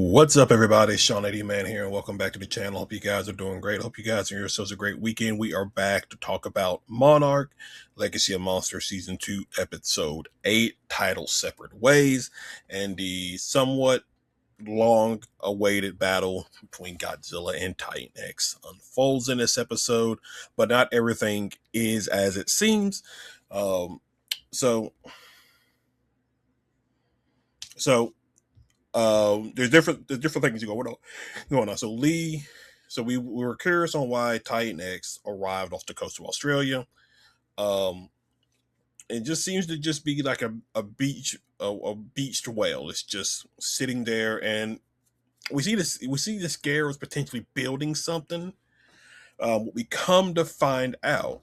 What's up, everybody? Sean 80 Man here, and welcome back to the channel. Hope you guys are doing great. Hope you guys and yourselves a great weekend. We are back to talk about Monarch Legacy of Monsters Season 2, Episode 8, titled Separate Ways, and the somewhat long awaited battle between Godzilla and Titan X unfolds in this episode, but not everything is as it seems. Um, so, so there's different things going on. So we were curious on why Titan X arrived off the coast of Australia. Um, it just seems to just be like a beached whale. It's just sitting there, and we see this scare was potentially building something. What we come to find out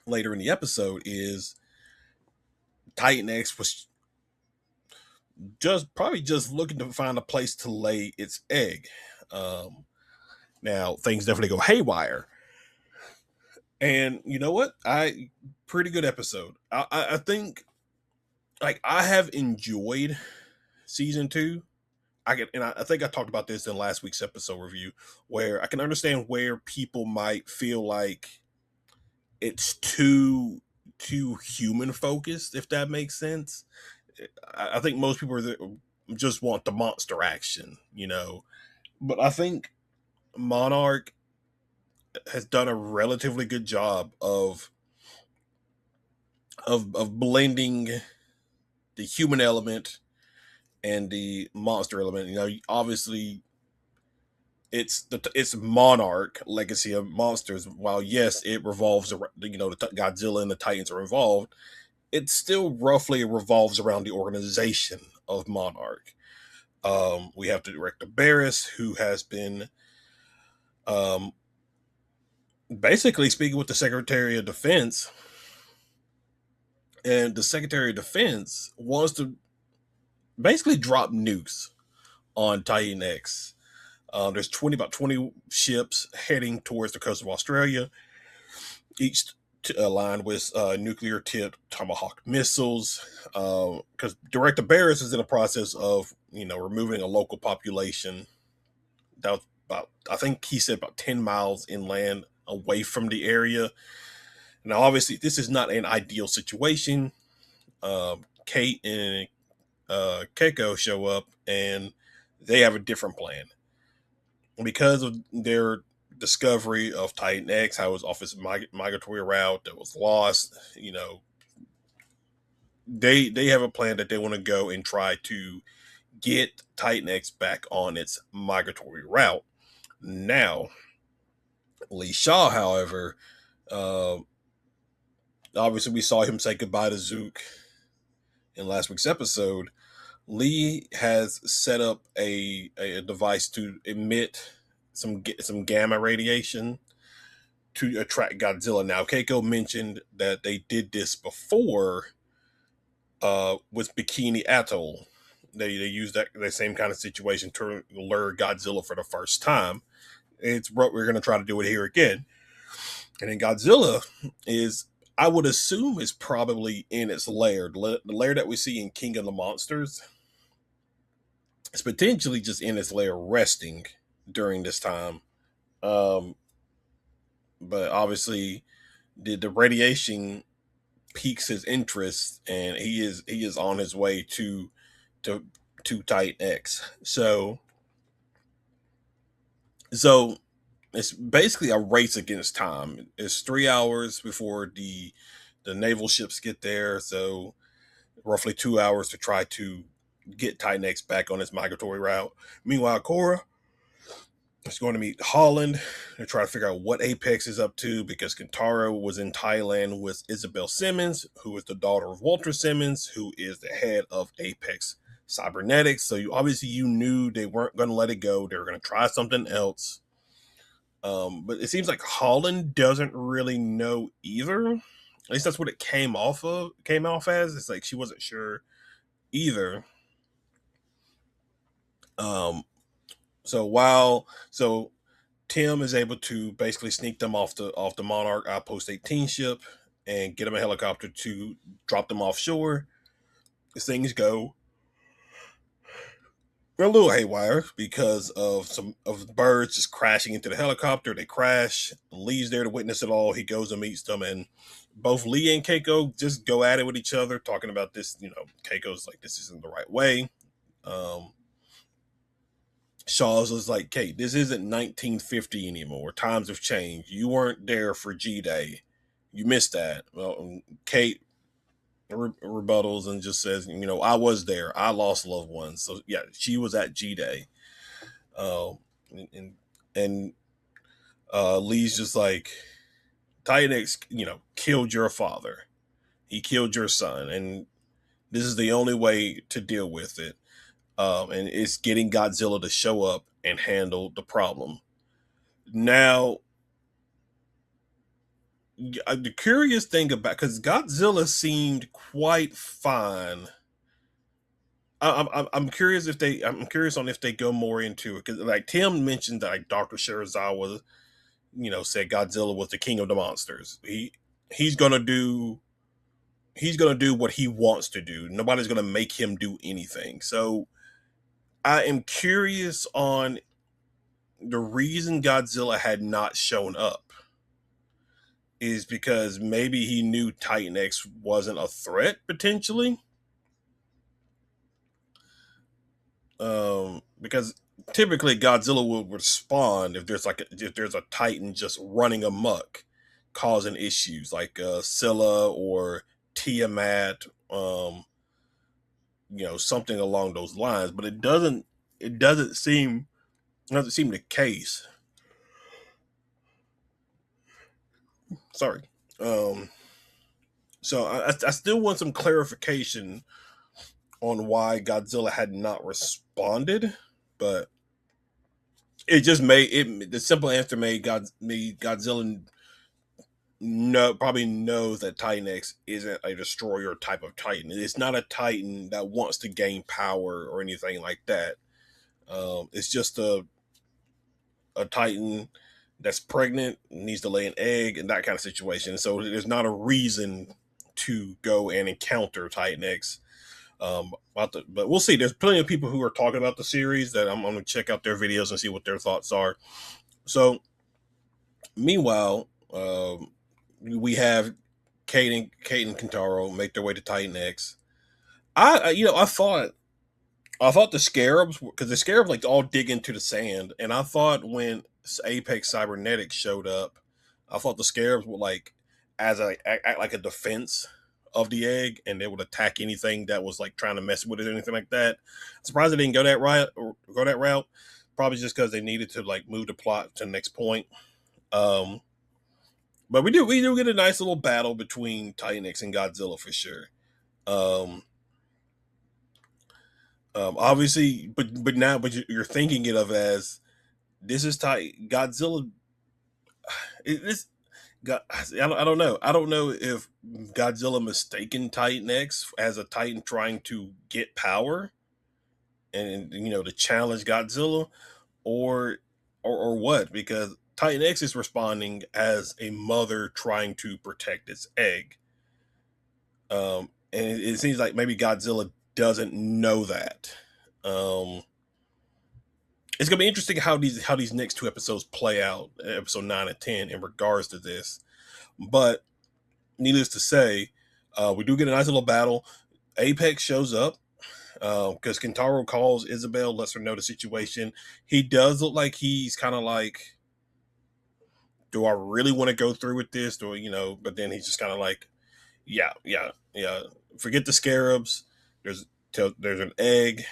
later in the episode is Titan X was just looking to find a place to lay its egg. Um, Now things definitely go haywire, and you know what? I Pretty good episode. I think like I have enjoyed season two. I think I talked about this in last week's episode review, where I can understand where people might feel like it's too human focused, if that makes sense. I think most people just want the monster action. But I think Monarch has done a relatively good job of blending the human element and the monster element. Obviously it's Monarch Legacy of Monsters. While yes, it revolves around, Godzilla and the Titans are involved, it still roughly revolves around the organization of Monarch. We have the director Barris, who has been um, basically speaking with the Secretary of Defense, and the Secretary of Defense wants to basically drop nukes on Titan X. There's about 20 ships heading towards the coast of Australia, each aligned with nuclear tipped Tomahawk missiles. Because Director Barris is in the process of removing a local population that was about, I think he said, about 10 miles inland away from the area. Now, obviously, this is not an ideal situation. Cate and Keiko show up, and they have a different plan because of their discovery of Titan X, how it was off its migratory route that was lost. They have a plan that they want to go and try to get Titan X back on its migratory route. Now, Lee Shaw, however, uh, obviously we saw him say goodbye to Zook in last week's episode. Lee has set up a device to emit some gamma radiation to attract Godzilla. Now, Keiko mentioned that they did this before with Bikini Atoll. They used that same kind of situation to lure Godzilla for the first time. It's what we're going to try to do it here again. And then Godzilla is, I would assume, is probably in its lair. The lair that we see in King of the Monsters. It's potentially just in its lair resting during this time. Um, but obviously, the radiation piques his interest, and he is on his way to to Titan X. So it's basically a race against time. It's 3 hours before the naval ships get there, so roughly 2 hours to try to get Titan X back on its migratory route. Meanwhile, Korra is going to meet Holland to try to figure out what Apex is up to, because Kentaro was in Thailand with Isabel Simmons, who is the daughter of Walter Simmons, who is the head of Apex Cybernetics. So you knew they weren't going to let it go. They were going to try something else. But it seems like Holland doesn't really know either. At least that's what it came off as. It's like she wasn't sure either. Um, so Tim is able to basically sneak them off the Monarch Outpost 18 ship and get them a helicopter to drop them offshore. As things go, a little haywire because of some of the birds just crashing into the helicopter. They crash. Lee's there to witness it all. He goes and meets them, and both Lee and Keiko just go at it with each other, talking about this. Keiko's like, "This isn't the right way." Um, Shaw's was like, "Kate, this isn't 1950 anymore. Times have changed. You weren't there for G Day. You missed that." Well, Kate rebuttals and just says, "I was there. I lost loved ones. So yeah, she was at G Day." Um, and Lee's just like, Titan X, killed your father. He killed your son, and this is the only way to deal with it. And it's getting Godzilla to show up and handle the problem. Now, the curious thing about, because Godzilla seemed quite fine. I'm curious if they. I'm curious on if they go more into it, because like Tim mentioned that like Dr. Shirazawa, said Godzilla was the king of the monsters. He's gonna do he's gonna do what he wants to do. Nobody's gonna make him do anything. So I am curious on the reason Godzilla had not shown up is because maybe he knew Titan X wasn't a threat potentially. Because typically Godzilla will respond if there's a Titan just running amok, causing issues like Scylla or Tiamat, something along those lines. But it doesn't seem the case. Sorry. Um, so I still want some clarification on why Godzilla had not responded, but it just made it. The simple answer made Godzilla probably knows that Titan X isn't a destroyer type of Titan. It's not a Titan that wants to gain power or anything like that. It's just a Titan that's pregnant, needs to lay an egg, and that kind of situation. So there's not a reason to go and encounter Titan X. But we'll see. There's plenty of people who are talking about the series that I'm going to check out their videos and see what their thoughts are. So, meanwhile, we have Kate and Kentaro make their way to Titan X. I thought the scarabs, because the scarabs like all dig into the sand, and I thought when Apex Cybernetics showed up, I thought the scarabs would like act like a defense of the egg, and they would attack anything that was like trying to mess with it or anything like that. I'm surprised they didn't go that route. Probably just because they needed to like move the plot to the next point. Um, but we do get a nice little battle between Titan X and Godzilla for sure. Um, Obviously, but you're thinking it of as this is Godzilla. This I don't know. I don't know if Godzilla mistaken Titan X as a Titan trying to get power and to challenge Godzilla, or or what, because Titan X is responding as a mother trying to protect its egg. And it seems like maybe Godzilla doesn't know that. Um, it's gonna be interesting how these next two episodes play out, episode 9 and 10, in regards to this. But needless to say, we do get a nice little battle. Apex shows up because Kentaro calls Isabel, lets her know the situation. He does look like he's kind of like, do I really want to go through with this? Or but then he's just kind of like, yeah, yeah, yeah. Forget the scarabs. There's there's an egg,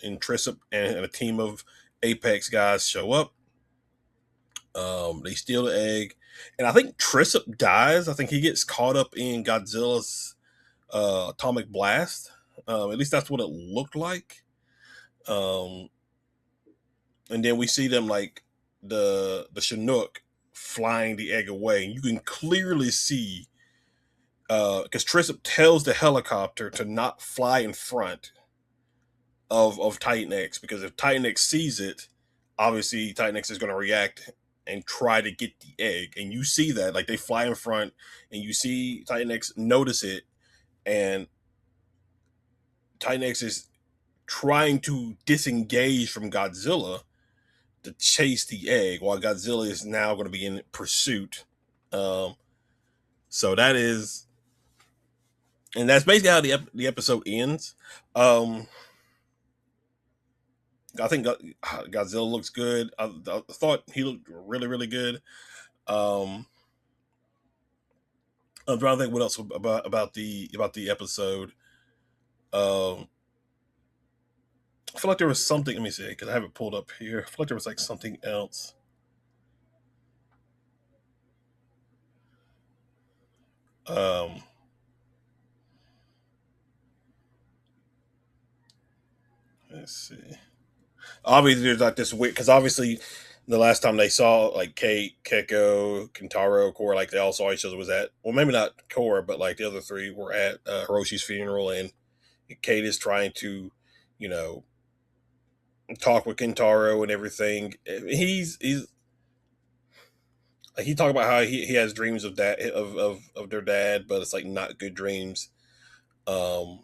and Trissop and a team of Apex guys show up. They steal the egg, and I think Trissop dies. I think he gets caught up in Godzilla's atomic blast. At least that's what it looked like. Um, and then we see them like the Chinook flying the egg away, and you can clearly see because Trissop tells the helicopter to not fly in front of Titan X, because if Titan X sees it, obviously Titan X is going to react and try to get the egg. And you see that, like they fly in front, and you see Titan X notice it, and Titan X is trying to disengage from Godzilla to chase the egg, while Godzilla is now going to be in pursuit. Um, so that is, and that's basically how the episode ends. Um, I think Godzilla looks good. I thought he looked really, really good. Um, I'm trying to think what else about the episode. Um, I feel like there was something. Let me see, because I have it pulled up here. I feel like there was like something else. Um, let's see. Obviously, there's like this weird, because obviously the last time they saw like Cate, Keiko, Kentaro, Core, like they all saw each other was at, well, maybe not Core, but like the other three were at Hiroshi's funeral, and Cate is trying to, you know, talk with Kentaro and everything. He's like, he talked about how he has dreams of that of their dad, but it's like not good dreams. Um,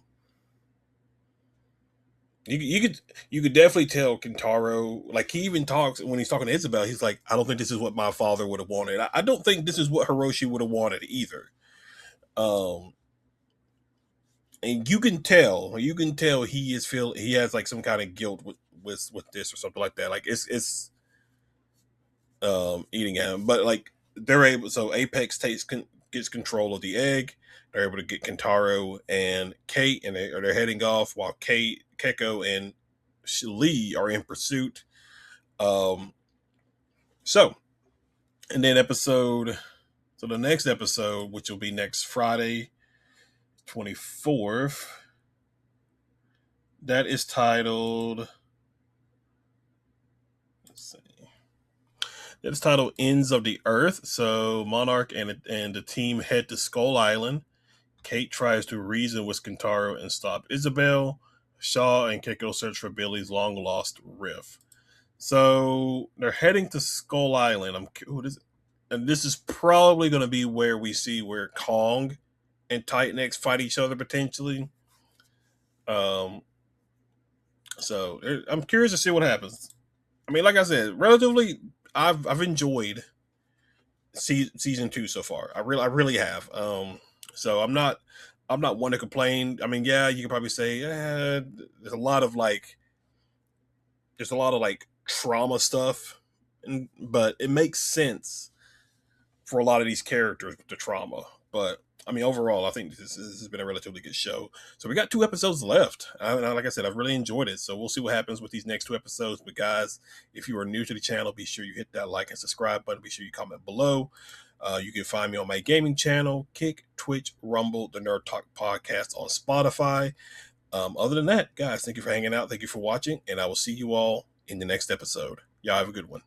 you could definitely tell Kentaro, like he even talks when he's talking to Isabel, he's like, I don't think this is what my father would have wanted. I don't think this is what Hiroshi would have wanted either. Um, and you can tell he has like some kind of guilt with this or something like that. Like it's eating at him, but like they're able. So Apex gets control of the egg. They're able to get Kentaro and Cate, and they're heading off while Keiko, and Lee are in pursuit. Um, so and then the next episode, which will be next Friday, 24th, that is titled. Let's see. It's titled Ends of the Earth. So Monarch and the team head to Skull Island. Cate tries to reason with Kentaro and stop Isabel. Shaw and Keiko search for Billy's long lost Riff. So they're heading to Skull Island. And this is probably going to be where we see where Kong and Titan X fight each other potentially. Um, so I'm curious to see what happens. I mean, like I said, relatively, I've enjoyed season 2 so far. I really have. So I'm not one to complain. I mean, yeah, you could probably say there's a lot of like trauma stuff, but it makes sense for a lot of these characters with the trauma. But I mean, overall, I think this has been a relatively good show. So we got 2 episodes left. Like I said, I've really enjoyed it. So we'll see what happens with these next 2 episodes. But guys, if you are new to the channel, be sure you hit that like and subscribe button. Be sure you comment below. You can find me on my gaming channel, Kick, Twitch, Rumble, the Nerd Talk podcast on Spotify. Other than that, guys, thank you for hanging out. Thank you for watching. And I will see you all in the next episode. Y'all have a good one.